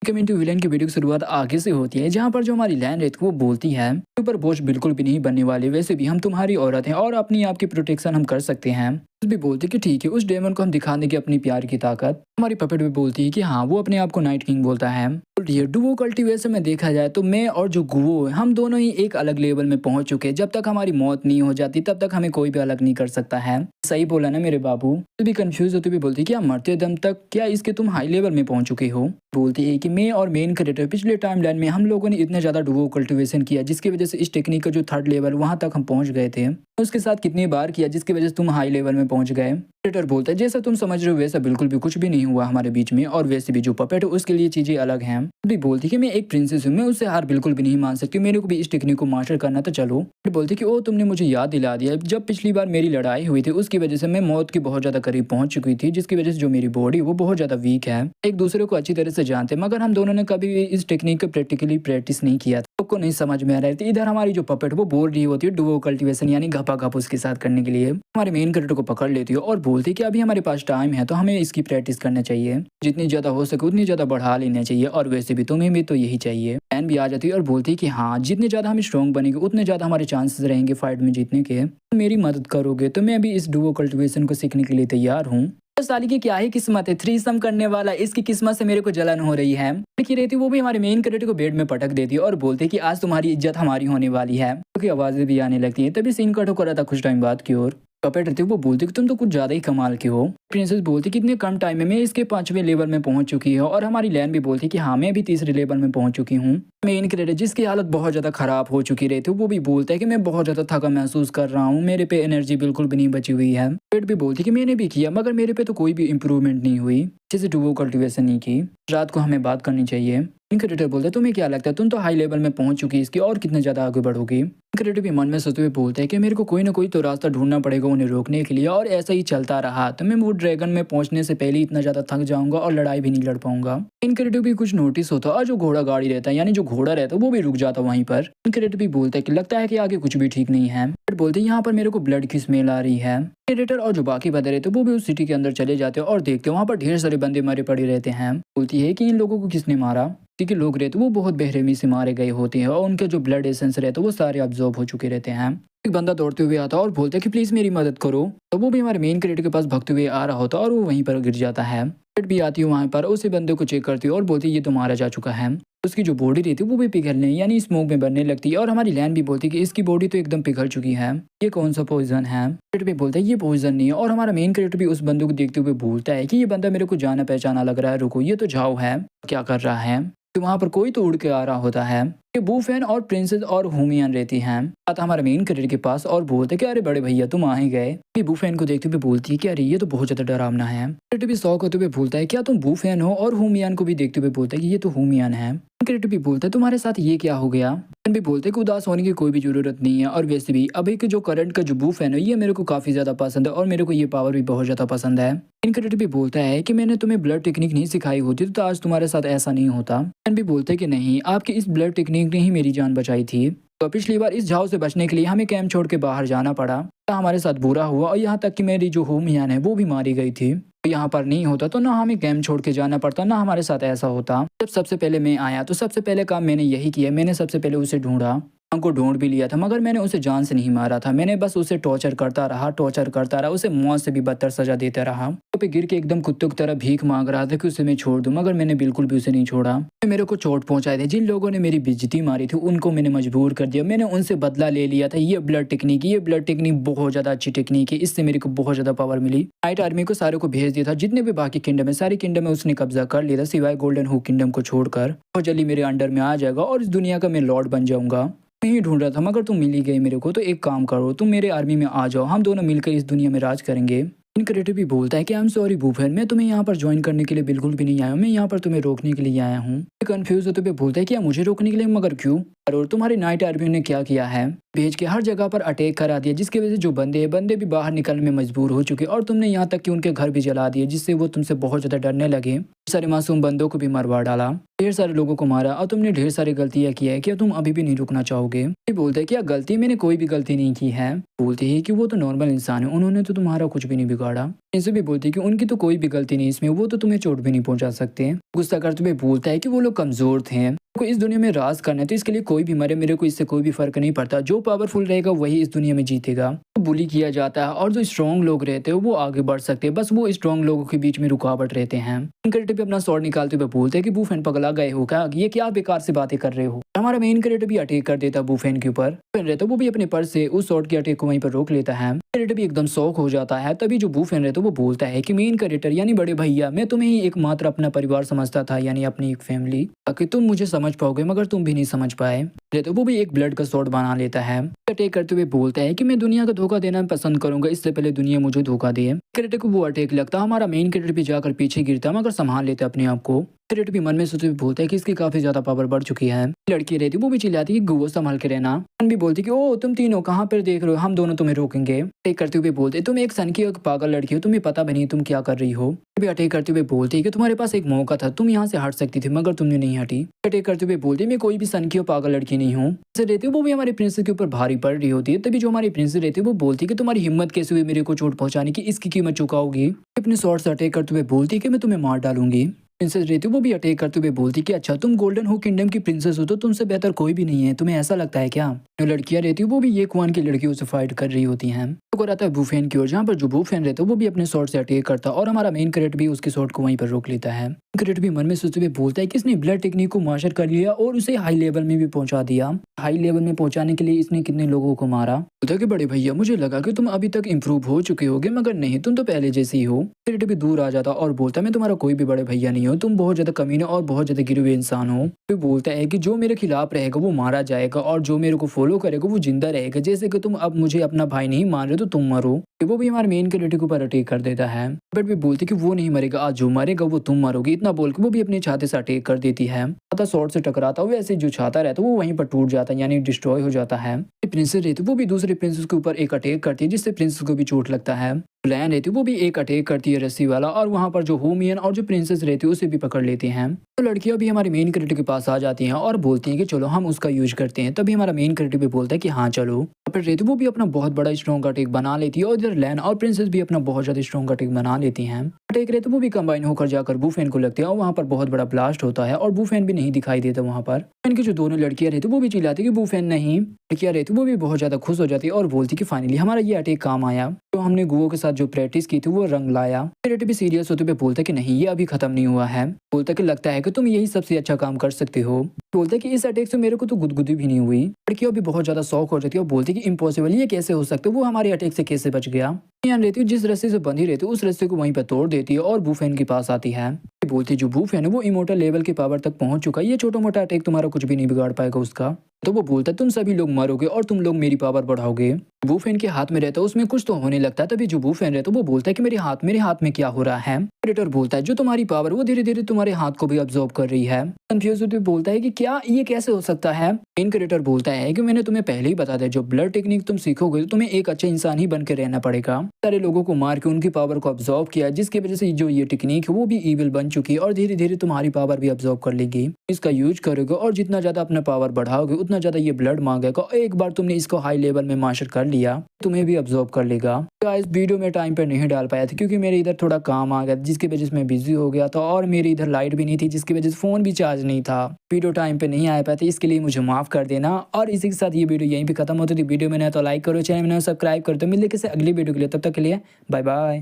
Community villain की video की शुरुआत आगे से होती है, जहाँ पर जो हमारी लैन रहती है वो बोलती है ऊपर बोझ बिल्कुल भी नहीं बनने वाले, वैसे भी हम तुम्हारी औरत हैं और अपनी आपकी प्रोटेक्शन हम कर सकते हैं। भी बोलती कि ठीक है, उस डेमन को हम दिखा देंगे अपनी प्यार की ताकत। हमारी पपेट भी बोलती है कि हाँ, वो अपने आप को नाइट किंग बोलता है। ये डुओ कल्टीवेशन में देखा जाए तो मैं और जो गुओ है हम दोनों ही एक अलग लेवल में पहुंच चुके हैं। जब तक हमारी मौत नहीं हो जाती तब तक हमें कोई भी अलग नहीं कर सकता है। सही बोला ना मेरे बाबू। तो भी कंफ्यूज होती भी बोलती क्या मरते दम तक क्या इसके तुम हाई लेवल में पहुंच चुके हो। बोलती है कि मैं और मेन क्रिएटर पिछले टाइम लाइन में हम लोगों ने इतने ज्यादा डुओ कल्टीवेशन किया जिसकी वजह से इस टेक्निक का जो थर्ड लेवल वहां तक हम पहुंच गए थे। उसके साथ कितनी बार किया जिसकी वजह से तुम हाई लेवल में पहुंच गए। क्रिएटर बोलता है जैसा तुम समझ रहे हो वैसा बिल्कुल भी कुछ भी नहीं हुआ हमारे बीच में, और वैसे भी जो पपेट है उसके लिए चीजें अलग हैं। भी बोलती कि मैं एक प्रिंसेस हूँ, मैं उससे हार बिल्कुल भी नहीं मान सकती, मेरे को भी इस टेक्निक को मास्टर करना था। चलो बोलती कि ओ तुमने मुझे याद दिला दिया, जब पिछली बार मेरी लड़ाई हुई थी उसकी वजह से मैं मौत की बहुत ज्यादा करीब पहुंच चुकी थी, जिसकी वजह से जो मेरी बॉडी वो बहुत ज्यादा वीक है। एक दूसरे को अच्छी तरह से जानते मगर हम दोनों ने कभी भी इस टेक्निक को प्रैक्टिकली प्रैक्टिस नहीं किया था। को नहीं समझ में आ रही थी। इधर हमारी जो पपेट वो बोल रही होती है डुओ कल्टीवेशन यानी घपा घप उसके साथ करने के लिए। हमारे मेन कैरेक्टर को पकड़ लेती है और बोलती है कि अभी हमारे पास टाइम है तो हमें इसकी प्रैक्टिस करना चाहिए, जितनी ज्यादा हो सके उतनी ज्यादा बढ़ा लेना चाहिए, और वैसे भी तुम्हें भी तो यही चाहिए। एन भी आ जाती है और बोलती है कि हाँ, जितने ज्यादा हम स्ट्रॉन्ग बनेंगे उतने ज्यादा हमारे चांसेस रहेंगे फाइट में जीतने के। मेरी मदद करोगे तो मैं भी इस डुओ कल्टीवेशन को सीखने के लिए तैयार हूँ। तो साली की क्या ही किस्मत है, थ्रीसम करने वाला, इसकी किस्मत से मेरे को जलन हो रही है। देखी रहती वो भी हमारे मेन कैरेक्टर को बेड में पटक देती है और बोलती है कि आज तुम्हारी इज्जत हमारी होने वाली है, क्योंकि आवाजें भी आने लगती है। तभी सीन कट हो रहा था कुछ टाइम बाद की ओर। पपेट रहती है वो बोलती कि तुम तो कुछ ज्यादा ही कमाल के हो। प्रिंसेस बोलती कि इतने कम टाइम में मैं इसके 5वें लेवल में पहुंच चुकी है, और हमारी लैन भी बोलती कि हाँ मैं भी 3रे लेवल में पहुंच चुकी हूँ। मेन कैरेक्टर जिसकी हालत बहुत ज्यादा खराब हो चुकी रहती है वो भी बोलता है कि मैं बहुत ज्यादा थका महसूस कर रहा हूँ, मेरे पे एनर्जी बिल्कुल भी नहीं बची हुई है। पेट भी बोलती कि मैंने भी किया मगर मेरे पे तो कोई भी इंप्रूवमेंट नहीं हुई, जैसे डुओ कल्टीवेशन नहीं की। रात को हमें बात करनी चाहिए। क्रिएटर बोलते हैं तुम्हें क्या लगता है, तुम तो हाई लेवल में पहुंच चुकी इसकी, और कितने ज्यादा आगे बढ़ोगी। क्रिएटर भी मन में सोचते हुए बोलते हैं कि मेरे को कोई ना कोई तो रास्ता ढूंढना पड़ेगा उन्हें रोकने के लिए, और ऐसा ही चलता रहा तो मैं वो ड्रैगन में पहुंचने से पहले इतना ज्यादा थक जाऊंगा और लड़ाई भी नहीं लड़ पाऊंगा। इनक्रेडिट भी कुछ नोटिस होता और जो घोड़ा गाड़ी रहता है यानी जो घोड़ा रहता है वो भी रुक जाता वहीं पर। इनक्रेडिट भी बोलता है कि लगता है कि आगे कुछ भी ठीक नहीं है। बोलते हैं यहाँ पर मेरे को ब्लड की स्मेल आ रही है। एडिटर और जो बाकी बंदे रहते वो भी उस सिटी के अंदर चले जाते हैं और देखते हैं वहाँ पर ढेर सारे बंदे मरे पड़े रहते हैं। बोलती है कि इन लोगों को किसने मारा, क्योंकि लोग रहते वो बहुत बेरहमी से मारे गए होते हैं और उनके जो ब्लड एसेंस रहते वो सारे अब्जॉर्ब हो चुके रहते हैं। एक बंदा दौड़ते हुए आता है और बोलता है कि प्लीज मेरी मदद करो, तो वो भी हमारे मेन क्रिएटर के पास भगते हुए आ रहा होता है और वो वहीं पर गिर जाता है। भी आती है वहाँ पर, उसी बंदे को चेक करती है और बोलती है ये तो मारा जा चुका है। उसकी जो बॉडी रहती है वो भी पिघलने यानी स्मोक में बनने लगती है, और हमारी लैन भी बोलती है कि इसकी बॉडी तो एकदम पिघल चुकी है, ये कौन सा पॉइजन है। क्रिएटर भी बोलता है ये पॉइजन नहीं है, और हमारा मेन क्रिएटर भी उस बंदे को देखते हुए बोलता है कि ये बंदा मेरे को जाना पहचाना लग रहा है, रुको ये तो झाओ है, क्या कर रहा है। तो वहाँ पर कोई तो उड़ के आ रहा होता है। ये बूफेन और प्रिंसेस और हुमियन रहती हैं आता हमारे मेन कैरेक्टर के पास और बोलते कि अरे बड़े भैया तुम आ ही गए। ये बूफेन को देखते हुए बोलती है कि अरे ये तो बहुत ज्यादा डरावना है। कैरेक्टर भी शौक होते हुए बोलता है क्या तुम बूफेन हो, और हुमियन को भी देखते हुए बोलता है कि ये तो हुमियन है। कैरेक्टर भी बोलता है तुम्हारे साथ ये क्या हो गया। भी बोलते हैं कि उदास होने की कोई भी जरूरत नहीं है, और वैसे भी अभी के जो करंट का जो बूफेन है ये मेरे को काफी ज्यादा पसंद है और मेरे को ये पावर भी बहुत ज्यादा पसंद है। इनक्रेडिट भी बोलता है कि मैंने तुम्हें ब्लड टेक्निक नहीं सिखाई होती तो आज तुम्हारे साथ ऐसा नहीं होता। भी बोलते हैं कि नहीं, आपकी इस ब्लड टेक्निक ने ही मेरी जान बचाई थी, तो पिछली बार इस झाव से बचने के लिए हमें कैंप छोड़ के बाहर जाना पड़ा, तो हमारे साथ बुरा हुआ, और यहाँ तक कि मेरी जो होमियान है वो भी मारी गई थी। तो यहाँ पर नहीं होता तो ना हमें कैंप छोड़ के जाना पड़ता, ना हमारे साथ ऐसा होता। जब सबसे पहले मैं आया तो सबसे पहले काम मैंने यही किया, मैंने सबसे पहले उसे ढूंढा, को ढूंढ भी लिया था मगर मैंने उसे जान से नहीं मारा था, मैंने बस उसे टॉर्चर करता रहा, उसे मौत से भी बदतर सजा देता रहा। पे गिर के एकदम कुत्तों की तरह भीख मांग रहा था कि उसे मैं छोड़ दूं, मगर मैंने बिल्कुल भी उसे नहीं छोड़ा। मेरे को चोट पहुंचाए थे, जिन लोगों ने मेरी बेइज्जती मारी थी उनको मैंने मजबूर कर दिया, मैंने उनसे बदला ले लिया था। ये ब्लड टेक्निक बहुत ज्यादा अच्छी टेक्निक है, इससे मेरे को बहुत ज्यादा पावर मिली। नाइट आर्मी को सारे को भेज दिया था, जितने भी बाकी किंगडम है सारी किंगडम में उसने कब्जा कर लिया था सिवाय गोल्डन हुक किंगडम को छोड़कर। बहुत जल्दी मेरे अंडर में आ जाएगा और इस दुनिया का मैं लॉर्ड बन जाऊंगा। नहीं ढूंढ रहा था मगर तुम मिल ही गई मेरे को, तो एक काम करो तुम मेरे आर्मी में आ जाओ, हम दोनों मिलकर इस दुनिया में राज करेंगे। इनक्रेडिट भी बोलता है कि आई एम सॉरी बूफेन, मैं तुम्हें यहाँ पर ज्वाइन करने के लिए बिल्कुल भी नहीं आया हूँ, मैं यहाँ पर तुम्हें रोकने के लिए आया हूँ। कंफ्यूज होते हुए बोलता है कि मुझे रोकने के लिए, मगर क्यों, और तुम्हारी नाइट आर्मी ने क्या किया है, भेज के हर जगह पर अटैक करा दिया, जिसकी वजह से जो बंदे भी बाहर निकलने में मजबूर हो चुके, और तुमने यहाँ तक कि उनके घर भी जला दिए, जिससे वो तुमसे बहुत ज्यादा डरने लगे। सारे मासूम बंदों को भी मरवा डाला, ढेर सारे लोगों को मारा, और तुमने ढेर सारी गलतियां की है, क्या तुम अभी भी नहीं रुकना चाहोगे। बोलते हैं क्या गलती, मैंने कोई भी गलती नहीं की है। बोलते हैं कि वो तो नॉर्मल इंसान है, उन्होंने तो तुम्हारा कुछ भी नहीं बिगाड़ा। इनसे भी बोलती है कि उनकी तो कोई भी गलती नहीं इसमें, वो तो तुम्हें चोट भी नहीं पहुंचा सकते। गुस्सा करते हुए बोलता है कि वो लोग कमजोर थे, को इस दुनिया में राज करना है तो इसके लिए कोई भी मरे, मेरे को इससे कोई भी फर्क नहीं पड़ता, जो पावरफुल रहेगा वही इस दुनिया में जीतेगा। तो बुली किया जाता है और जो स्ट्रॉन्ग लोग रहते हैं वो आगे बढ़ सकते हैं, बस वो स्ट्रॉन्ग लोगों के बीच में रुकावट रहते हैं। मेन कैरेक्टर भी अपना स्वॉर्ड निकालते हुए बोलते हैं कि बूफेन पगला गए हो क्या, ये क्या बेकार से बातें कर रहे हो। हमारा मेन कैरेक्टर भी अटैक कर देता है बूफेन के ऊपर। बूफेन रहता है वो भी अपने पर्स से उस स्वॉर्ड के अटैक को वहीं पर रोक लेता है। कैरेक्टर भी एकदम शौक हो जाता है। तभी जो बूफेन रहता है वो बोलता है कि मेन कैरेक्टर यानी बड़े भैया, मैं तुम्हें ही एकमात्र अपना परिवार समझता था, यानी अपनी एक फैमिली, ताकि तुम मुझे समझ पाओगे, मगर तुम भी नहीं समझ पाए। तो वो भी एक ब्लड का स्वॉर्ड बना लेता है। अटैक करते हुए बोलता है कि मैं दुनिया को धोखा देना पसंद करूंगा, इससे पहले दुनिया मुझे धोखा दे। कैरेक्टर को वो अटैक लगता है, हमारा मेन कैरेक्टर भी जाकर पीछे गिरता मगर संभाल लेता अपने आप को। कैरेक्टर भी मन में सोचते हुए बोलता है कि इसकी काफी ज्यादा पावर बढ़ चुकी है। लड़की रहती वो भी चिल्लाती है कि गुओ संभाल के रहना। भी बोलती कि ओ तुम तीनों कहाँ पर देख रहे हो, हम दोनों तुम्हें रोकेंगे। अटैक करते हुए बोलते तुम एक सन की एक पागल लड़की हो, तुम्हें पता भी नहीं तुम क्या कर रही हो। भी अटैक करते हुए बोलती है कि तुम्हारे पास एक मौका था, तुम यहाँ से हट सकती थी मगर तुमने नहीं हटी। अटैक करते हुए बोलती मैं कोई भी सन की और पागल लड़की नहीं हूँ। ऐसे रहती वो भी हमारी प्रिंसेस के ऊपर भारी पड़ रही होती है। तभी जो हमारी प्रिंसेस रहती है वो बोलती है कि तुम्हारी हिम्मत कैसे हुई मेरे को चोट पहुंचाने की, इसकी कीमत चुकाओगी। अपने शॉर्ट से अटैक करते हुए बोलती है कि मैं तुम्हें मार डालूंगी। प्रिंसेस रहती वो भी अटैक करते हुए बोलती कि अच्छा तुम गोल्डन हो किंगडम की प्रिंसेस हो तो तुमसे बेहतर कोई भी नहीं है, तुम्हें ऐसा लगता है क्या। जो लड़कियां रहती वो भी ये कुआन की लड़कियों से फाइट कर रही होती हैं। तो रहता है बूफेन की ओर, जहाँ पर जो बूफेन रहता है वो भी अपने शॉर्ट से अटैक करता है और हमारा मेन कैरेक्टर भी उसके शॉर्ट को वहीं पर रोक लेता है। कैरेक्टर भी मन में सोचते हुए बोलता है कि इसने ब्लड टेक्निक को मास्टर कर लिया और उसे हाई लेवल में भी पहुंचा दिया। हाई लेवल में पहुंचाने के लिए इसने कितने लोगों को मारा। बोलता है कि बड़े भैया मुझे लगा कि तुम अभी तक इम्प्रूव हो चुके होगे, मगर नहीं, तुम तो पहले जैसे ही हो। कैरेक्टर भी दूर आ जाता और बोलता मैं तुम्हारा कोई भी बड़े भैया नहीं हो, तुम बहुत ज्यादा कमीने और बहुत ज्यादा गिरे हुए इंसान हो। फिर बोलता है कि जो मेरे खिलाफ रहेगा वो मारा जाएगा और जो मेरे को फॉलो करेगा वो जिंदा रहेगा, जैसे कि तुम अब मुझे अपना भाई नहीं मान रहे तो तुम मरो। वो भी हमारे मेन कैरेक्टर के ऊपर अटैक कर देता है। बट भी बोलती कि वो नहीं मरेगा, आज जो मरेगा वो तुम मरोगे, इतना बोल के वो भी अपने छाते से अटैक कर देती है। छाता शॉर्ट से टकराता हुआ ऐसे जो छाता रहता है वो वहीं पर टूट जाता है, यानी डिस्ट्रॉय हो जाता है। प्रिंसेस रहती वो भी दूसरे प्रिंसेस के ऊपर एक अटैक करती है जिससे प्रिंसेस को भी चोट लगता है। लैन रहती वो भी एक अटैक करती है रस्सी वाला और वहां पर जो होमियन और जो प्रिंसेस रहती है उसे भी पकड़ लेते हैं। तो लड़कियां भी हमारे मेन कैरेक्टर के पास आ जाती हैं और बोलती हैं कि चलो हम उसका यूज करते हैं। तभी हमारा मेन कैरेक्टर भी बोलता है कि हाँ चलो। फिर रहती वो भी अपना बहुत बड़ा स्ट्रॉन्ग अटैक बना लेती है और इधर लैन और प्रिंसेस भी अपना बहुत ज्यादा स्ट्रॉन्ग अटैक बना लेती हैं। अटैक रहते वो भी कंबाइन होकर जाकर बूफेन को लगते हैं और वहाँ पर बहुत बड़ा ब्लास्ट होता है और बूफेन भी नहीं दिखाई देता वहाँ पर। इनकी जो दोनों लड़कियां रहती वो भी चिल्लाती कि बूफेन नहीं। लड़कियां रहती वो भी बहुत ज्यादा खुश हो जाती है और बोलती कि फाइनली हमारा ये अटैक काम आया, तो हमने गुओ के साथ जो प्रैक्टिस की थी वो रंग लाया। कैरेक्टर भी सीरियस होते हुए बोलता कि नहीं ये अभी खत्म नहीं हुआ है। बोलता कि लगता है कि तुम यही सबसे अच्छा काम कर सकते हो। बोलता कि इस अटैक से मेरे को तो गुदगुदी भी नहीं हुई। लड़कियां भी बहुत ज्यादा शौक हो जाती है और बोलती कि इम्पॉसिबल, ये कैसे हो सकता है, वो हमारे अटैक से कैसे बच गया। यहाँ रहती है जिस रस्से से बंधी रहती है उस रस्से को वहीं पर तोड़ देती है और बूफेन के पास आती है। बोलती जो बूफेन है वो इमोर्टल लेवल के पावर तक पहुंच चुका है, ये छोटा मोटा अटैक तुम्हारा कुछ भी नहीं बिगाड़ पाएगा उसका। तो वो बोलता है तुम सभी लोग मरोगे और तुम लोग मेरी पावर बढ़ाओगे। बूफेन के हाथ में रहता है उसमें कुछ तो होने लगता है। तभी जो बूफेन रहता है वो बोलता है कि मेरे हाथ में क्या हो रहा है। प्रेडेटर बोलता है जो तुम्हारी पावर वो धीरे धीरे तुम्हारे हाथ को भी अब्सॉर्ब कर रही है। कंफ्यूज होते बोलता है कि क्या ये कैसे हो सकता है। मेन क्रिएटर बोलता है कि मैंने तुम्हें पहले ही बता दिया, जो ब्लड टेक्निक तुम सीखोगे तो तुम्हें एक अच्छा इंसान ही बन के रहना पड़ेगा। सारे लोगों को मार के उनकी पावर को अब्सॉर्ब किया, जिसकी वजह से जो ये टेक्निक है वो भी ईविल बन चुकी है और धीरे धीरे तुम्हारी पावर भी अब्सॉर्ब कर लेगी। इसका यूज करोगे और जितना ज्यादा अपना पावर बढ़ाओगे उतना ज्यादा ये ब्लड मांगेगा। एक बार तुमने इसको हाई लेवल में मास्टर कर लिया तुम्हें भी अब्सॉर्ब कर लेगा। इस वीडियो में टाइम पर नहीं डाल पाया था क्योंकि मेरे इधर थोड़ा काम आ गया जिसकी वजह से मैं बिजी हो गया था और मेरी इधर लाइट भी नहीं थी जिसकी वजह से फोन भी चार्ज नहीं था। वीडियो टाइम पे नहीं आ पाया था, इसके लिए मुझे माफ कर देना। और इसी के साथ ये वीडियो यहीं पे खत्म होती थी। वीडियो में नया तो लाइक करो, चैनल में नया सब्सक्राइब कर दो। मिलते किसी अगली वीडियो के लिए, तब तक के लिए बाय बाय।